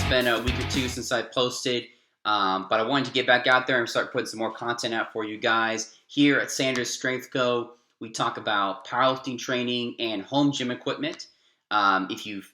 It's been a week or two since I posted, but I wanted to get back out there and start putting some more content out for you guys. Here at Sanders Strength Co., we talk about powerlifting training and home gym equipment. If you've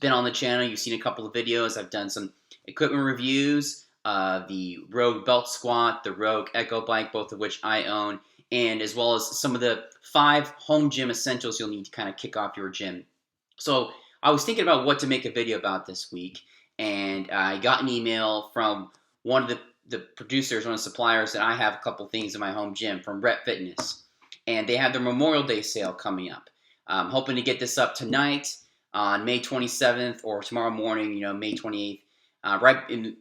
been on the channel, you've seen a couple of videos. I've done some equipment reviews, the Rogue Belt Squat, the Rogue Echo Bike, both of which I own, and as well as some of the 5 home gym essentials you'll need to kind of kick off your gym. So I was thinking about what to make a video about this week, and I got an email from one of the producers, one of the suppliers that I have a couple things in my home gym from Rep Fitness, and they have their Memorial Day sale coming up. I'm hoping to get this up tonight on May 27th or tomorrow morning, May 28th.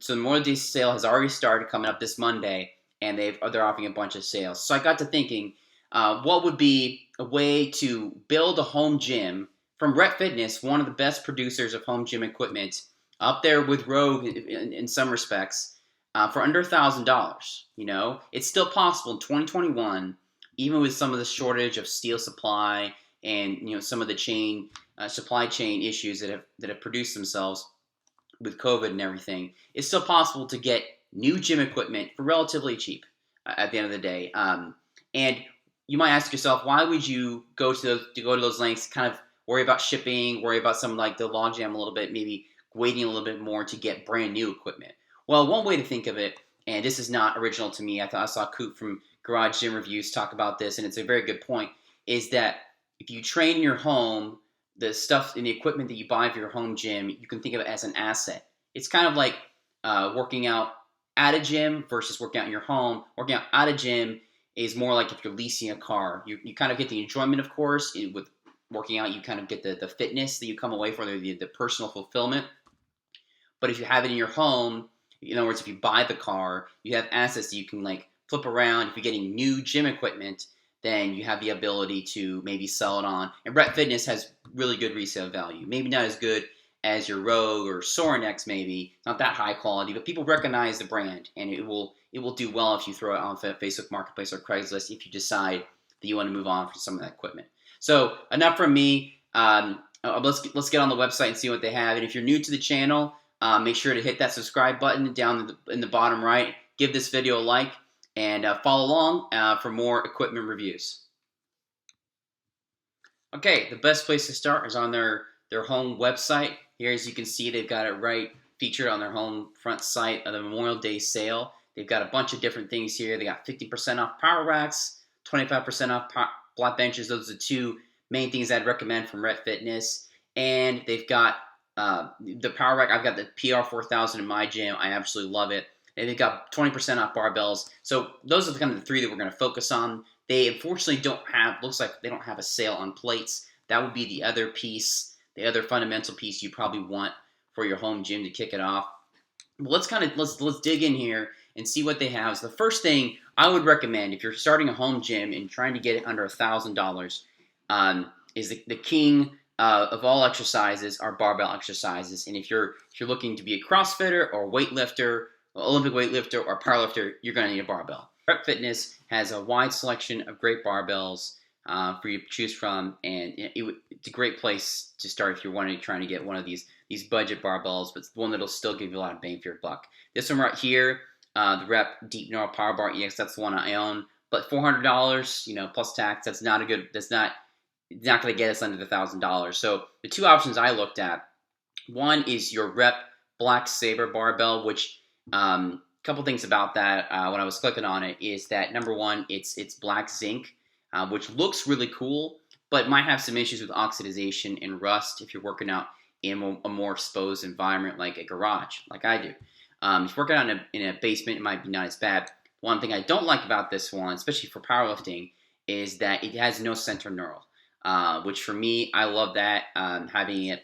So the Memorial Day sale has already started coming up this Monday, and they're offering a bunch of sales. So I got to thinking, what would be a way to build a home gym from Rep Fitness, one of the best producers of home gym equipment, up there with Rogue in some respects, for under $1,000. It's still possible in 2021, even with some of the shortage of steel supply and some of the supply chain issues that have produced themselves with COVID and everything. It's still possible to get new gym equipment for relatively cheap at the end of the day. And you might ask yourself, why would you go to those lengths, kind of worry about shipping, worry about some like the logjam a little bit, maybe waiting a little bit more to get brand new equipment? Well, one way to think of it, and this is not original to me, I saw Coop from Garage Gym Reviews talk about this, and it's a very good point, is that if you train in your home, the stuff and the equipment that you buy for your home gym, you can think of it as an asset. It's kind of like working out at a gym versus working out in your home. Working out at a gym is more like if you're leasing a car. You kind of get the enjoyment, of course. With working out, you kind of get the fitness that you come away from, the personal fulfillment. But if you have it in your home, in other words, if you buy the car, you have assets that you can like flip around. If you're getting new gym equipment, then you have the ability to maybe sell it on. And Rep Fitness has really good resale value. Maybe not as good as your Rogue or Sorinex, maybe not that high quality, but people recognize the brand, and it will do well if you throw it on Facebook Marketplace or Craigslist if you decide that you want to move on from some of that equipment. So enough from me. Let's get on the website and see what they have. And if you're new to the channel, make sure to hit that subscribe button down in the bottom right. Give this video a like, and follow along for more equipment reviews. Okay, the best place to start is on their home website. Here, as you can see, they've got it right featured on their home front site of the Memorial Day sale. They've got a bunch of different things here. They got 50% off power racks, 25% off block benches. Those are the 2 main things I'd recommend from Rep Fitness. And they've got the power rack. I've got the PR4000 in my gym. I absolutely love it. And they've got 20% off barbells. So those are kind of the 3 that we're going to focus on. They unfortunately looks like they don't have a sale on plates. That would be the other piece, the other fundamental piece you probably want for your home gym to kick it off. But let's dig in here and see what they have. So the first thing I would recommend if you're starting a home gym and trying to get it under $1,000 is the king of all exercises are barbell exercises. And if you're looking to be a CrossFitter or weightlifter, Olympic weightlifter or powerlifter, you're going to need a barbell. Rep Fitness has a wide selection of great barbells for you to choose from, and it's a great place to start if you're trying to get one of these budget barbells, but one that'll still give you a lot of bang for your buck. This one right here, the Rep Deep Neural Power Bar EX, that's the one I own, but $400, plus tax, that's not going to get us under the $1,000. So the 2 options I looked at, one is your Rep Black Saber barbell, which couple things about that when I was clicking on it is that number one, it's black zinc, which looks really cool, but might have some issues with oxidization and rust if you're working out in a more exposed environment like a garage, like I do. If you're working out in a basement, it might be not as bad. One thing I don't like about this one, especially for powerlifting, is that it has no center knurl, which for me, I love that. Having it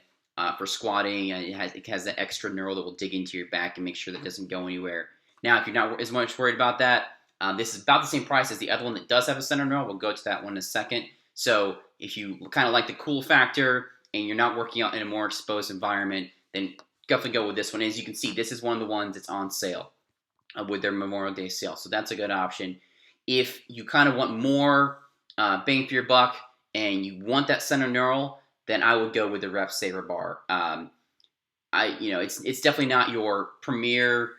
for squatting, it has that extra knurl that will dig into your back and make sure that it doesn't go anywhere. Now, if you're not as much worried about that, this is about the same price as the other one that does have a center knurl. We'll go to that one in a second. So if you kind of like the cool factor and you're not working out in a more exposed environment, then definitely go with this one. As you can see, this is one of the ones that's on sale with their Memorial Day sale. So that's a good option. If you kind of want more bang for your buck and you want that center knurl, then I would go with the Rep Saber bar. it's definitely not your premier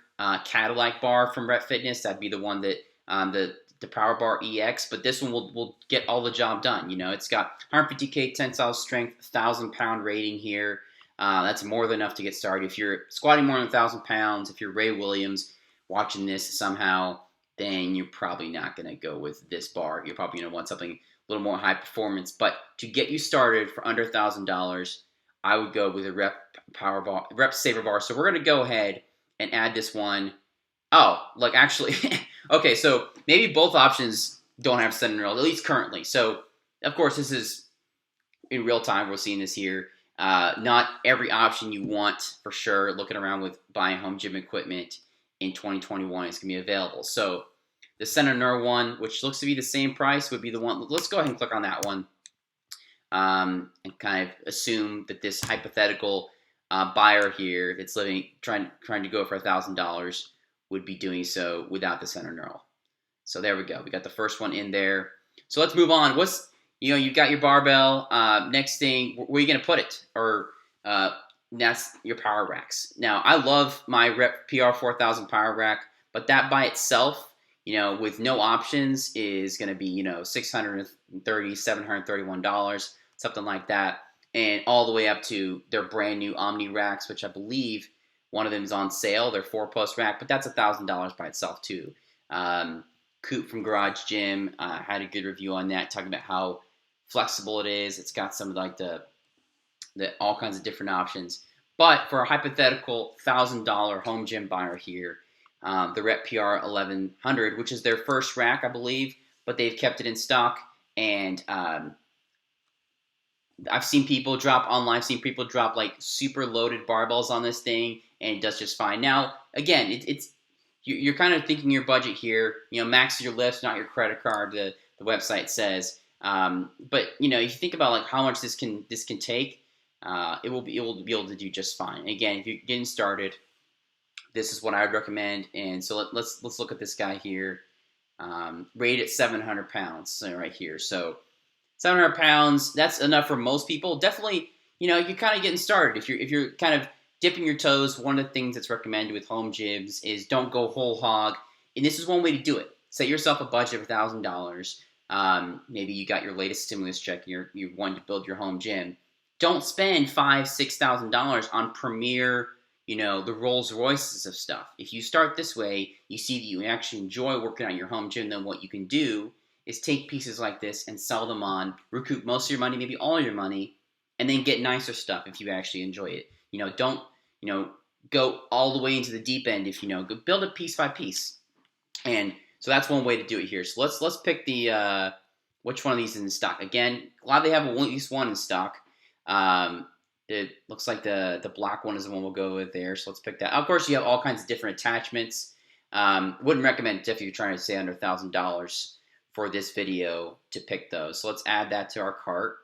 Cadillac bar from Rep Fitness. That'd be the one that the Power Bar EX, but this one will get all the job done. It's got 150K tensile strength, 1,000-pound rating here. That's more than enough to get started. If you're squatting more than 1,000 pounds, if you're Ray Williams watching this somehow, then you're probably not going to go with this bar. You're probably going to want something a little more high performance. But to get you started for under $1,000, I would go with a Rep Saver bar. So we're going to go ahead and add this one. Oh, like actually, okay, so maybe both options don't have center knurl, at least currently. So, of course, this is in real time. We're seeing this here. Not every option you want, for sure, looking around with buying home gym equipment in 2021 is going to be available. So, the center knurl one, which looks to be the same price, would be the one. Let's go ahead and click on that one and kind of assume that this hypothetical buyer here that's trying to go for $1,000 would be doing so without the center knurl. So there we go. We got the first one in there. So let's move on. You've got your barbell. Next thing, where are you going to put it? Or that's your power racks. Now, I love my Rep PR 4000 power rack, but that by itself, with no options is going to be, $630, $731, something like that. And all the way up to their brand new Omni racks, which I believe one of them is on sale. They're 4-post rack, but that's $1,000 by itself too. Coop from Garage Gym had a good review on that, talking about how flexible it is. It's got some of like the all kinds of different options. But for a hypothetical $1,000 home gym buyer here, the Rep PR 1100, which is their first rack, I believe, but they've kept it in stock. And I've seen people drop like super loaded barbells on this thing, and it does just fine. Now, again, you're kind of thinking your budget here. Max your lifts, not your credit card. The website says. But if you think about like how much this can take, it will be able to do just fine. And again, if you're getting started, this is what I would recommend. And so let's look at this guy here, rated at 700 pounds, so right here. So 700 pounds, that's enough for most people. Definitely, you're kind of getting started. If you're kind of dipping your toes, one of the things that's recommended with home gyms is don't go whole hog. And this is one way to do it. Set yourself a budget of $1,000. Maybe you got your latest stimulus check and you're wanting to build your home gym. Don't spend $5,000-$6,000 on premier, the Rolls Royces of stuff. If you start this way, you see that you actually enjoy working on your home gym. Then what you can do is take pieces like this and sell them on, recoup most of your money, maybe all your money, and then get nicer stuff if you actually enjoy it. Don't go all the way into the deep end. If go build it piece by piece. And so that's one way to do it here. So let's pick the which one of these is in stock. Again, glad they have at least one in stock. It looks like the black one is the one we'll go with there. So let's pick that. Of course, you have all kinds of different attachments. Wouldn't recommend it if you're trying to stay under $1,000 for this video to pick those. So let's add that to our cart.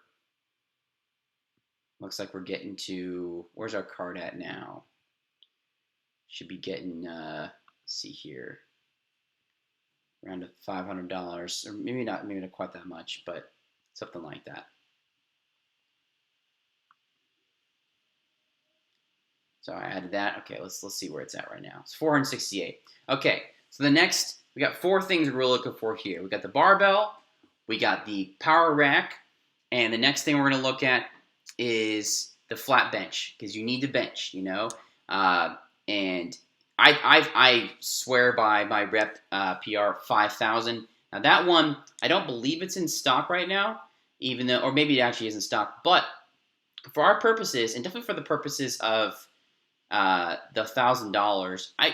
Looks like we're getting to, where's our cart at now? Should be getting, let's see here, around $500, or maybe not quite that much, but something like that. So I added that. Okay, let's see where it's at right now. It's 468. Okay, so the next, we got 4 things we're looking for here. We got the barbell, we got the power rack, and the next thing we're going to look at is the flat bench, because you need to bench, and I swear by my Rep PR 5000. Now that one, I don't believe it's in stock right now, even though, or maybe it actually is in stock, but for our purposes, and definitely for the purposes of the $1,000,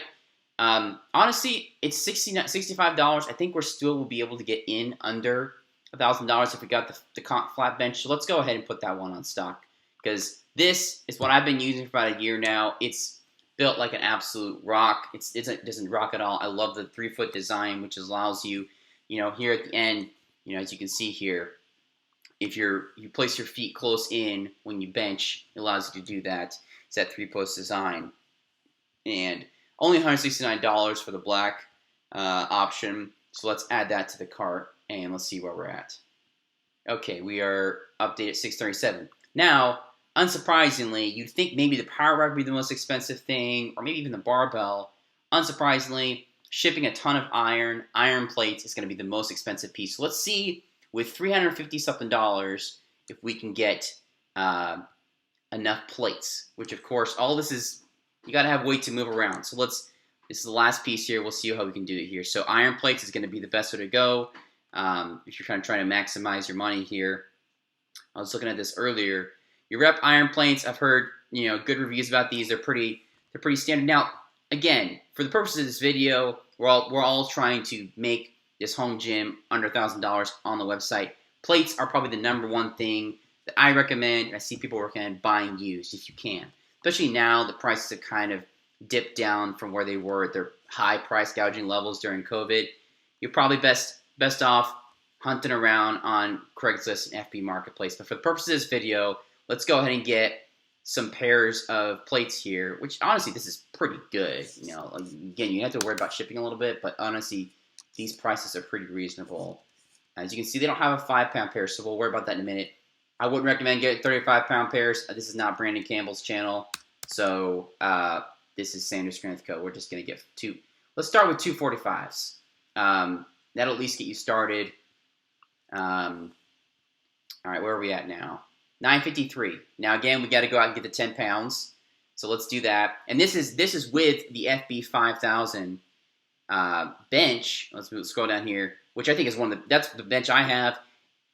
honestly, it's $65. I think we're still will be able to get in under $1,000 if we got the flat bench. So let's go ahead and put that one on stock, because this is what I've been using for about a year now. It's built like an absolute rock. It doesn't rock at all. I love the 3-foot design, which allows you, here at the end, as you can see here, if you place your feet close in when you bench, it allows you to do that. It's that 3-post design. And only $169 for the black option. So let's add that to the cart and let's see where we're at. Okay, we are updated at 637. Now, unsurprisingly, you'd think maybe the power rack would be the most expensive thing, or maybe even the barbell. Unsurprisingly, shipping a ton of iron plates is going to be the most expensive piece. So let's see, with $350 something if we can get enough plates. Which, of course, all this is, you got to have weight to move around. So this is the last piece here. We'll see how we can do it here. So iron plates is going to be the best way to go if you're trying to maximize your money here. I was looking at this earlier. Your rep iron plates, I've heard good reviews about these. They're pretty standard. Now, again, for the purposes of this video, we're all trying to make this home gym under $1,000 on the website. Plates are probably the number one thing that I recommend. I see people recommend buying used if you can. Especially now, the prices have kind of dipped down from where they were at their high price gouging levels during COVID. You're probably best off hunting around on Craigslist and FB Marketplace. But for the purposes of this video, let's go ahead and get some pairs of plates here, which honestly, this is pretty good. Again, you have to worry about shipping a little bit, but honestly, these prices are pretty reasonable. As you can see, they don't have a 5-pound pair, so we'll worry about that in a minute. I wouldn't recommend getting 35-pound pairs. This is not Brandon Campbell's channel, so this is Sanders Strength Co. We're just going to get two. Let's start with 245s. That'll at least get you started. All right, where are we at now? 953. Now again, we got to go out and get the 10 pounds. So let's do that. And this is with the FB 5000 bench. Let's scroll down here, which I think is that's the bench I have.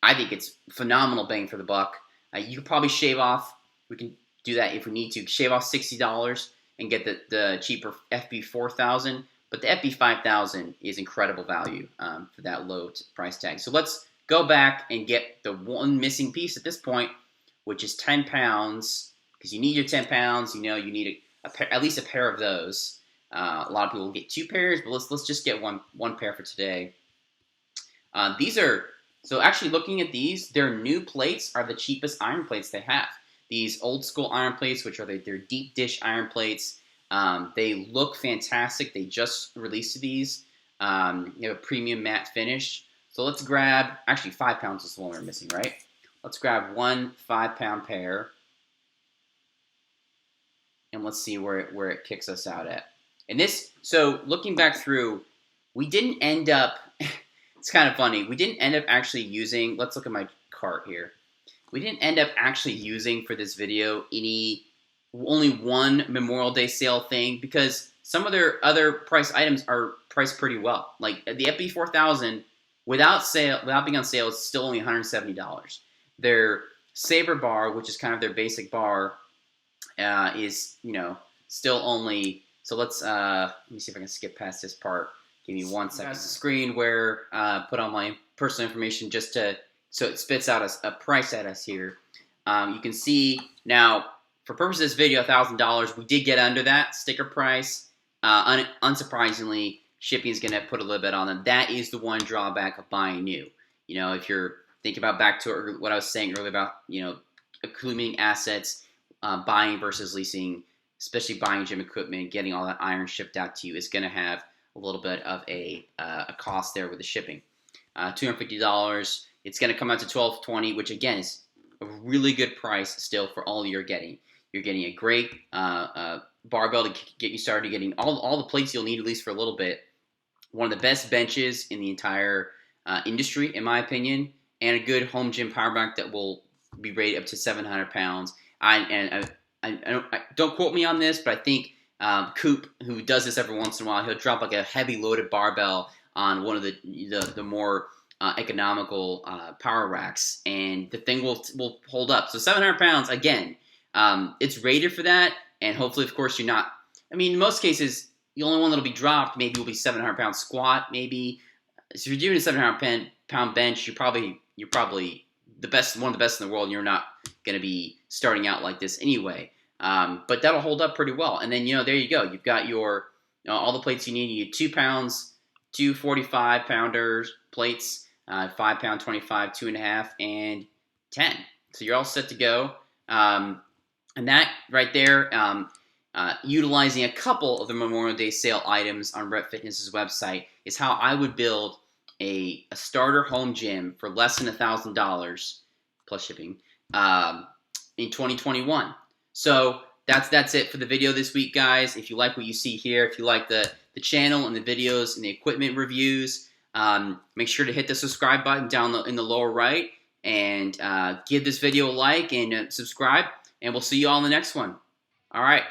I think it's phenomenal bang for the buck. You could probably shave off. We can do that if we need to. Shave off $60 and get the cheaper FB 4000. But the FB 5000 is incredible value for that low price tag. So let's go back and get the one missing piece at this point, which is 10 pounds, because you need your 10 pounds. You need at least a pair of those. A lot of people will get 2 pairs, but let's just get one pair for today. So actually looking at these, their new plates are the cheapest iron plates they have. These old school iron plates, which are their deep dish iron plates, they look fantastic. They just released these. They have a premium matte finish. So let's grab, actually 5 pounds is the one we're missing, right? Let's grab one 5-pound pair. And let's see where it kicks us out at. And so looking back through, we didn't end up, it's kind of funny, we didn't end up actually using, let's look at my cart here. We didn't end up actually using for this video only one Memorial Day sale thing, because some of their other price items are priced pretty well. Like the FB 4000, without being on sale, it's still only $170. Their Saber bar, which is kind of their basic bar, is still only. So let me see if I can skip past this part. Give me 1 second. That's the screen where put on my personal information so it spits out a price at us here. You can see now, for purposes of this video, $1,000. We did get under that sticker price. Unsurprisingly, shipping is going to put a little bit on them. That is the one drawback of buying new. If you're thinking about back to what I was saying earlier about accumulating assets, buying versus leasing, especially buying gym equipment, getting all that iron shipped out to you is going to have a little bit of a cost there with the shipping. $250. It's going to come out to $1,220, which again is a really good price still for all you're getting. You're getting a great barbell to get you started, getting all the plates you'll need at least for a little bit. One of the best benches in the entire industry, in my opinion, and a good home gym power rack that will be rated up to 700 pounds. I don't quote me on this, but I think Coop, who does this every once in a while, he'll drop like a heavy loaded barbell on one of the more economical power racks, and the thing will hold up. So 700 pounds, again, it's rated for that, and hopefully, of course, you're not. I mean, in most cases, the only one that'll be dropped maybe will be 700 pound squat, maybe. So if you're doing a 700 pound bench, you're probably the best, one of the best in the world, and you're not going to be starting out like this anyway. But that'll hold up pretty well. And then, there you go. You've got your all the plates you need. You need 2 pounds, 2 45-pounder plates, 5 pound 25, 2.5, and 10. So you're all set to go. And that right there, utilizing a couple of the Memorial Day sale items on Rep Fitness's website is how I would build a starter home gym for less than $1,000 plus shipping. in 2021. So that's it for the video this week, guys. If you like what you see here, if you like the channel and the videos and the equipment reviews, make sure to hit the subscribe button down in the lower right, and give this video a like and subscribe, and we'll see you all in the next one. All right.